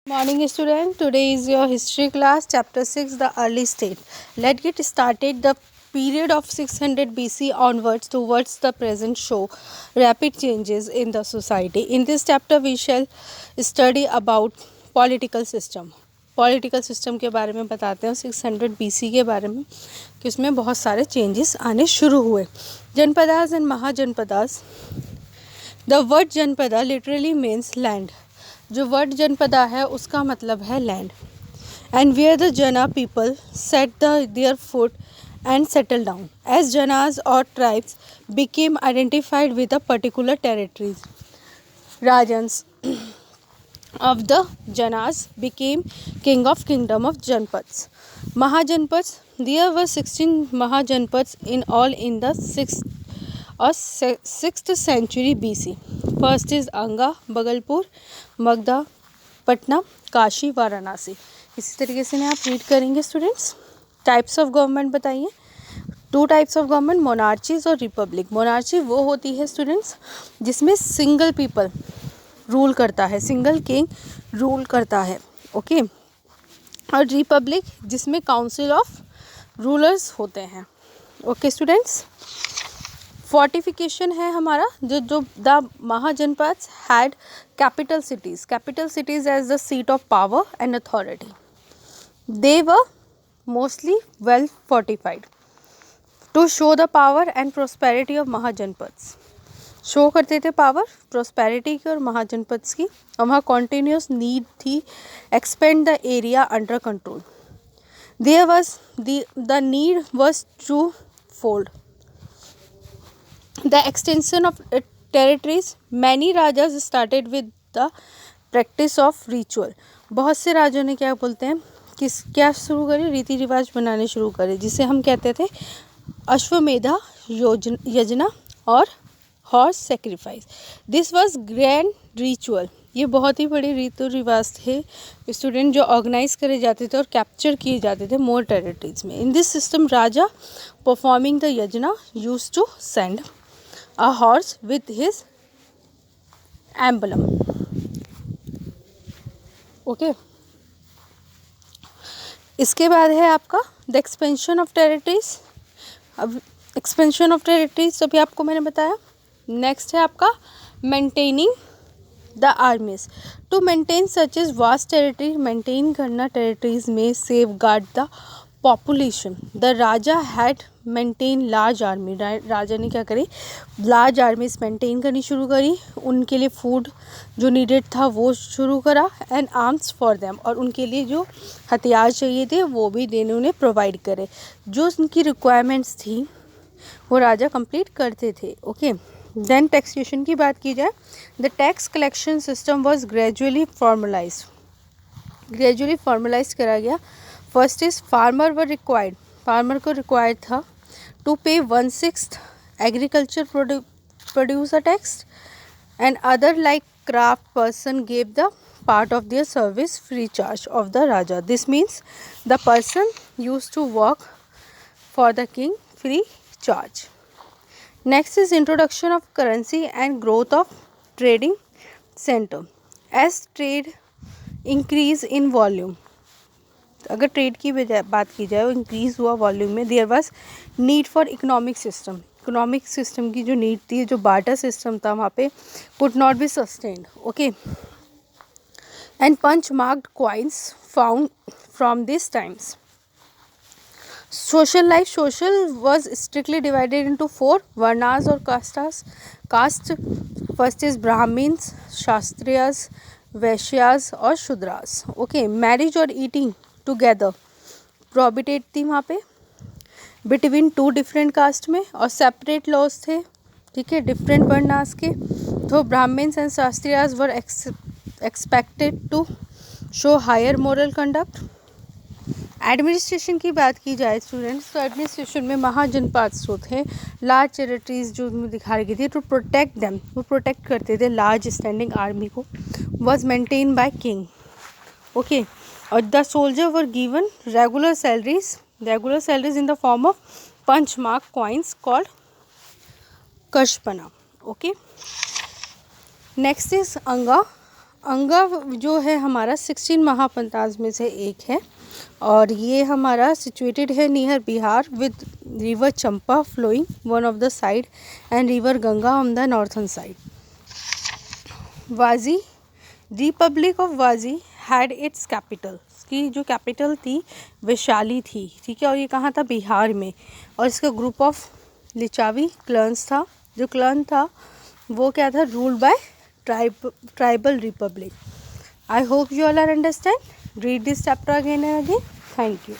Morning student, today is your history class chapter 6 the early state. Let's get started. The period of 600 BC onwards towards the present show rapid changes in the society. In this chapter we shall study about political system. Political system के बारे में बताते हैं 600 BC के बारे में कि उसमें बहुत सारे चेंजेस आने शुरू हुए. Janapadas and mahajanapadas. The word janapada literally means land. जो वर्ड जनपदा है उसका मतलब है land. And where the jana people set their foot and settle down as janas और tribes became identified with a particular territories. Rajans of the Janas became king of kingdom of Janpads. Mahajanpads, there were 16 Mahajanpads in all in the 6th century BC. First is Anga, Bhagalpur, Magda, Patna, Kashi, Varanasi. इसी तरीके से आप read करेंगे students. Types of government बताइए. Two types of government, मोनार्चीज और Republic. Monarchy वो होती है स्टूडेंट्स जिसमें सिंगल पीपल रूल करता है, सिंगल किंग रूल करता है. ओके. और रिपब्लिक जिसमें काउंसिल ऑफ रूलर्स होते हैं. Okay students. फोर्टिफिकेशन है हमारा. जो the Mahajanapadas had capital cities as the seat of power and authority. They were mostly well fortified to show the power and prosperity of Mahajanapadas. Show करते थे power, prosperity की और महाजनपद्स की. और वहाँ कॉन्टीन्यूस नीड थी expand the area under control. There was the need was to fold the extension of territories. Many rajas started with the practice of ritual. बहुत से राजों ने क्या बोलते हैं क्या शुरू करे, रीति रिवाज बनाने शुरू करे, जिसे हम कहते थे अश्वमेधा यजना और horse sacrifice. This was grand ritual. ये बहुत ही बड़े रीति रिवाज थे स्टूडेंट जो ऑर्गेनाइज करे जाते थे और कैप्चर किए जाते थे मोर टेरिटरीज में. In this system raja performing the yajna use to send a horse with his emblem. Okay. इसके बाद है आपका द एक्सपेंशन ऑफ टेरिटरीज. अब एक्सपेंशन ऑफ टेरिटरीज अभी आपको मैंने बताया. नेक्स्ट है आपका maintaining the armies. To maintain such is vast territory. Maintain करना टेरिटरीज में safeguard the population. The raja had maintain large army. Raja ने क्या करी, लार्ज आर्मीज मेंटेन करनी शुरू करी. उनके लिए फूड जो नीडेड था वो शुरू करा एंड आर्म्स फॉर देम. और उनके लिए जो हथियार चाहिए थे वो भी देने उन्हें प्रोवाइड करे. जो उनकी रिक्वायरमेंट्स थी वो राजा कंप्लीट करते थे. ओके. देन टैक्सेशन की बात की जाए. The tax collection system was gradually formalise करा गया. First is farmer were required. Farmer को रिक्वायर्ड था to pay 1/6 agriculture produce a tax and other like craft person gave the part of their service free charge of the raja. This means the person used to work for the king free charge. Next is introduction of currency and growth of trading center. As trade increase in volume, अगर trade की बात की जाए वो increase हुआ volume में. There was need for economic system. Economic system की जो नीड थी, जो बार्टर सिस्टम था वहाँ पे could not be sustained. Okay. And punch marked coins found from this times. Social life. Social was strictly divided into 4 varnas और castes. Caste first is Brahmins, Kshatriyas, Vaishyas और Shudras. Okay. Marriage और ईटिंग टुगेदर प्रोहिबिटेड थी वहाँ पे between 2 different caste में. और separate laws थे, ठीक है, डिफरेंट वर्णास के. तो Brahmins and Kshatriyas were expected to show higher moral conduct. Administration की बात की जाए स्टूडेंट्स तो एडमिनिस्ट्रेशन में महाजनपद जो थे, लार्ज टेरिटरीज जो दिखाई गई थी टू प्रोटेक्ट देम, वो प्रोटेक्ट करते थे लार्ज स्टैंडिंग आर्मी को. Was maintain by king. Okay. और the soldier were given regular salaries in the form of punch mark coins called karshapana. Okay. Next is Anga. Anga जो है हमारा 16 महापंताज में से एक है और ये हमारा सिचुएटेड है near Bihar with river Champa flowing one of the side and river Ganga on the northern side. Vajji, republic of Vajji had its capital, की जो कैपिटल थी वैशाली थी, ठीक है, और ये कहाँ था, बिहार में। और इसका ग्रुप ऑफ लिचावी क्लन्स था, जो क्लन था वो क्या था, ruled by tribal republic. I hope you all are understand. Read this chapter again and again. Thank you.